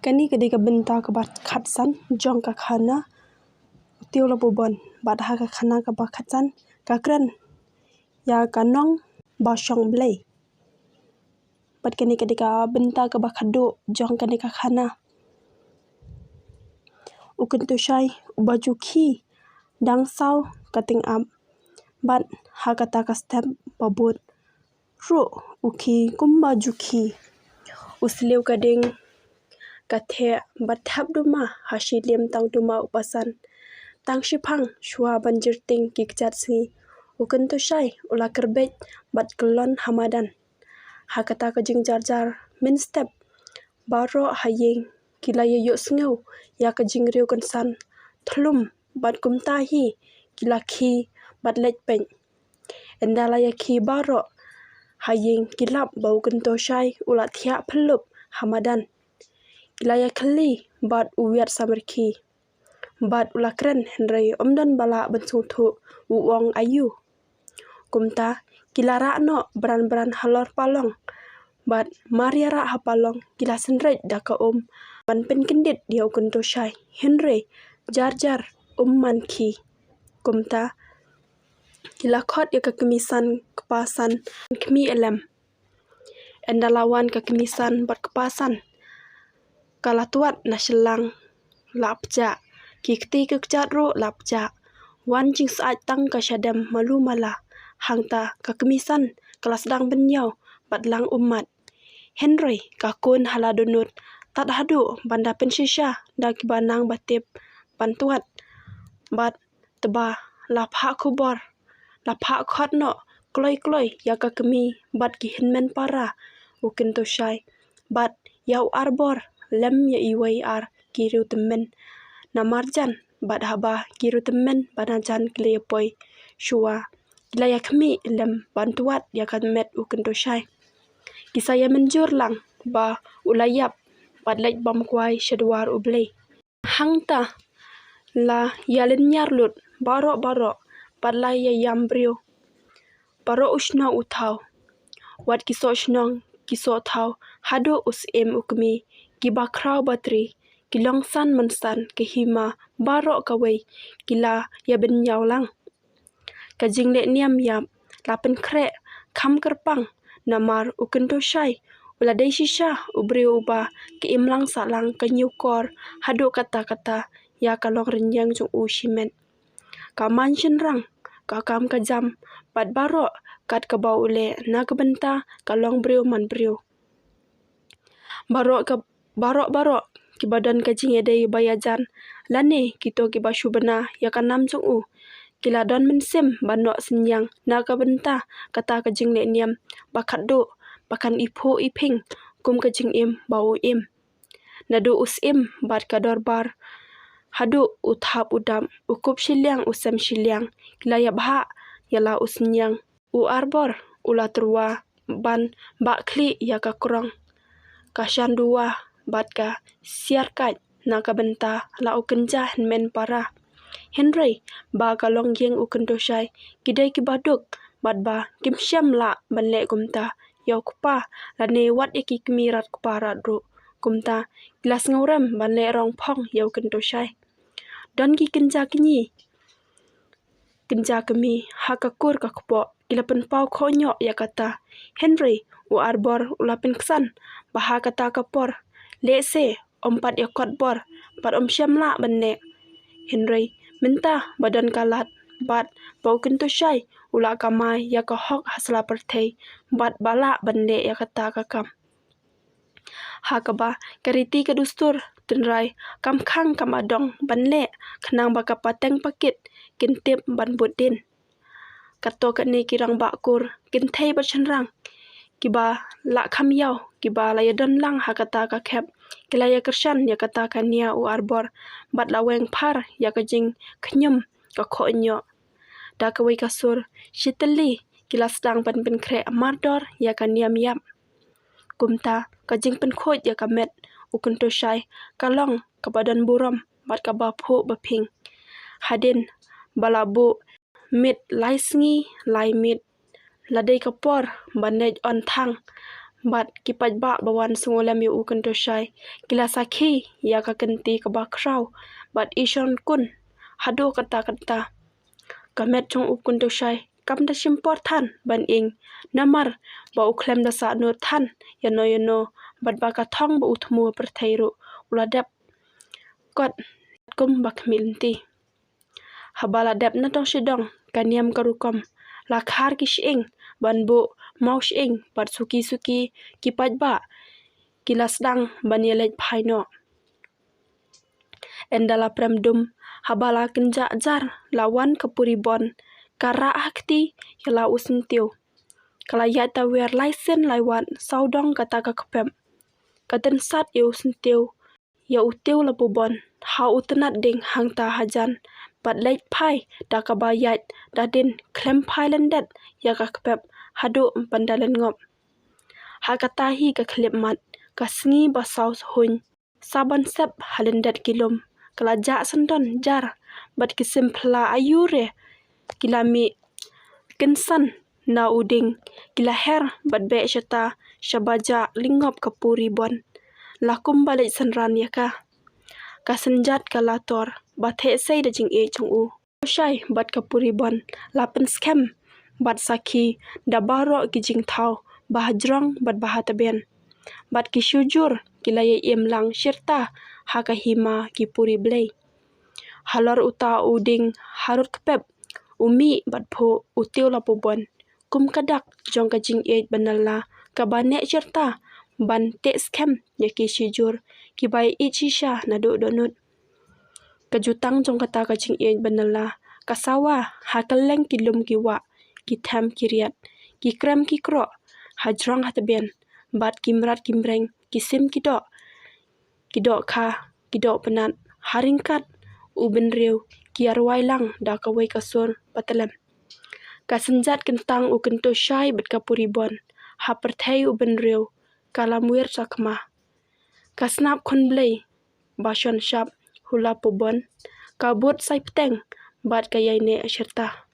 Kani ketika benta ke khatsan jong ka khana tiêu la bobon bat ha ka khana ka ba khatsan ka kran ya kanong ba shong blei bat kani ketika benta ke ba khado jong kani ka khana ukun tu shai baju khi dang sau kating am bat ha kata ka stem babut ru ukhi kum baju khi usliu kading kathe bathap duma hasilim tang duma upasan tang shipang shua banjir ting kikchat singi ukun tu shai ula kerbet bat kelon hamadan hakata ka jing jar jar min step baro hayeng kila ye yo sngeu ya ka jing riu konsan thlum bat kumta hi kila khi bat lech pen endala ya khi baro hayeng kilap bau kun to shai ula thia phlup hamadan Ilaya khali bat uwiat samerki bat ulakren henry omdan bala bensung thu uong ayu kumta kilara no bran halor palong bat mariara hapalong kila senret daka ban pen kendit dia kunto shai henry jar man ki kumta kila khot ya kemisan kepasan kemi elem endalawan kemisan bat kepasan kala tuat na selang lapja kikti kekjat ro lapja wan jing saat tang ka syadam malu mala hangta ka kemisan kelas dang benyau batlang umat henry ka kun hala donut tat hadu banda pensisha da kibanang batip bantuat bat teba lapha kubor lapha khot no kloi ya ka kemi bat ki hinmen para ukin to shai bat yau arbor lem ya iwai ar kiru temen namarjan bat haba kiru temen banajan klepoy shua laya kemi lem bantuat ya kan met ukin to shai kisaya menjur lang ba ulayap bat lek bam kwai shedwar ublei hangta la yalen nyarlut baro bat la ya yambrio baro usna uthau wat kiso shnong kiso thau hado us ukmi kiba kraw batri kilongsan mensan kehima baro kawai kila ya ben yaulang kajing le niam yap lapen kre kham kerpang namar ukento shai uladai shisha ubri uba ke imlang salang kenyukor hado kata ya kalong renyang jung ushimen kaman shinrang kakam kajam bat baro kat kabau ule na kebenta kalong brio man brio baro ki badan kajing edai bayajan lane kito ki bashu bena ya kanam jung u kila don mensim bano senyang na kabenta kata kajing le niam bakado bakan ipo iping kum kajing im bau im nado us im bat kador bar hadu uthap udam ukup shiliang usem shiliang kila ya bha yala usnyang u arbor ula trua ban bakli ya ka krong kashan dua bat ka siarkat na kabenta la ukenja men para henry ba kalong yeng ukendo shai kidai kibaduk bat ba kimsyam la banle kumta yau kupa la ne wat eki kemirat kuparat ru kumta glas ngorem banle rong phong yau kendo shai don ki kenja kini kenja kemi hakakur ka kupo kilapen pau khonyo ya kata henry u arbor ulapen ksan baha kata kapor lese ompat ya kot bor pat syamla banne henry minta badan kalat bat bau kento shai ula kamai ya ka hok hasla perthei bat bala bande ya kata kakam hakaba kariti kadustur tenrai kam khang kam adong banle khnang baka pateng pakit kintip ban budin kato kani kirang bakur kinthei bachanrang kiba la kham yau kiba la yadon lang hakata ka khep kila ya kershan ya kata kania u arbor bat laweng par ya kajing knyum ka khonyo da kawai kasur shiteli kila stang pan kre amardor ya kaniam yap kumta kajing pen khoj ya kamet ukunto shai kalong ka badan buram bat ka ba phu baping hadin balabu mit laisngi lai mit ladai kapor banej on thang Bat kipat ba bawan sungolem yu ukan toshai. Gila sakhi ya kakenti kabakrau. Bat ishon kun. Hado kata-kata. Kamet chong ukun toshai. Kam da shimpor than ban ing. Namar ba uklem da sa nur than. Yano. Bat baka thong ba utmu perthairu. Uladep. Kot. Kum bak milinti. Habala dep na tong shidong. Kaniam karukom. Lakhar kishing. Ban bu mau shing. Bat suki kipat ba. Kilas dang ban yelet paino. Endala premdum. Habala kenja jar. Lawan kapuribon. Kara akti. Yala usentiu. Kalayata wer laisen laiwan. Saudong kata kakapem. Katensat ya usentiu. Ya utiu lapubon. Ha utenat ding hangta hajan. Bat leit pai. Da kabayat. Da din klem pai lendet. Ya kakapem. Hado pandalen ngop. Ha katahi kaklip mat. Kasngi basau hun. Saban sep halendet kilum. Kalajak sendon jar. Bat kisimpla ayure. Kilami kensan na uding. Kila her bat be syata. Syabaja lingop kapuri bon. Lakum balik senran ya ka. Kasenjat kalator. Bat hek say da jing e chung u. Syai bat kapuri bon. Lapen skem. Bat saki. Da barok ki jing tau. Bahajrong bat bahataben. Bat ki syujur. Kila ye lang syirta. Haka hima ki puri blay. Halor uta uding. Harut kepep. Umi bat po utiu lapubon. Kum kadak. Jong ka jing e banala. Kabanek syirta. Ban tek skem. Ya ki syujur. Ki bay shisha na donut. Kajutang jong kata ka jing e banala. Kasawa. Hakaleng kilum kiwa. Ki tham kiriat. Ki krem ki krok. Hajrong hataben. Bat kimrat kimbreng. Kisim kidok. Kidok ka. Kidok penat. Haringkat. Uben riu. Ki arwai lang. Da kawai kasur. Patalem. Kasenjat kentang ukento syai bat kapuribon. Ha perthai uben riu. Kalamwir sakmah. Kasnap kon blay. Bason syap. Hula pobon. Kabut sai peteng. Bat kayai ne asyirta.